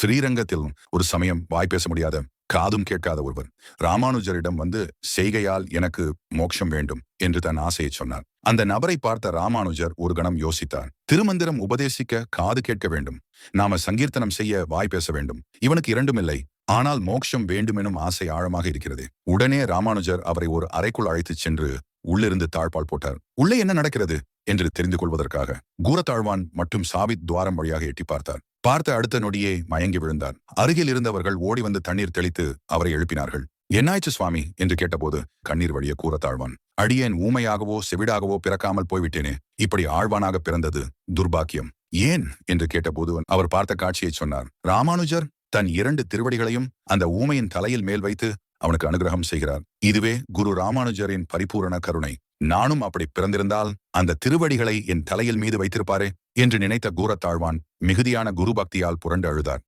ஸ்ரீரங்கத்தில் ஒரு சமயம் வாய் பேச முடியாத காதும் கேட்காத ஒருவர் ராமானுஜரிடம் வந்து செய்கையால் எனக்கு மோட்சம் வேண்டும் என்று தன் ஆசையை சொன்னார். அந்த நபரை பார்த்த ராமானுஜர் ஒரு கணம் யோசித்தார். திருமந்திரம் உபதேசிக்க காது கேட்க வேண்டும், நாம சங்கீர்த்தனம் செய்ய வாய் பேச வேண்டும். இவனுக்கு இரண்டும் இல்லை, ஆனால் மோட்சம் வேண்டுமெனும் ஆசை ஆழமாக இருக்கிறது. உடனே ராமானுஜர் அவரை ஒரு அறைக்குள் அழைத்துச் சென்று உள்ளிருந்து தாழ்பால் போட்டார். உள்ளே என்ன நடக்கிறது என்று தெரிந்து கொள்வதற்காக கூரத்தாழ்வான் மற்றும் சாவித் துவாரம் வழியாக எட்டி பார்த்தார். பார்த்த அடுத்த நொடியே மயங்கி விழுந்தார். அருகில் இருந்தவர்கள் ஓடி வந்து தண்ணீர் தெளித்து அவரை எழுப்பினார்கள். என்னாயிற்று சுவாமி என்று கேட்டபோது கண்ணீர் வழிய கூரத்தாழ்வான், அடியேன் ஊமையாகவோ செவிடாகவோ பிறக்காமல் போய்விட்டேனே, இப்படி ஆழ்வானாக பிறந்தது துர்பாக்கியம். ஏன் என்று கேட்டபோது அவர் பார்த்த காட்சியை சொன்னார். ராமானுஜர் தன் 2 திருவடிகளையும் அந்த ஊமையின் தலையில் மேல் வைத்து அவனுக்கு அனுகிரகம் செய்கிறார். இதுவே குரு ராமானுஜரின் பரிபூரண கருணை. நானும் அப்படி பிறந்திருந்தால் அந்த திருவடிகளை என் தலையில் மீது வைத்திருப்பாரே என்று நினைத்த கூரத்தாழ்வான் மிகுதியான குரு பக்தியால் புரண்டு அழுதார்.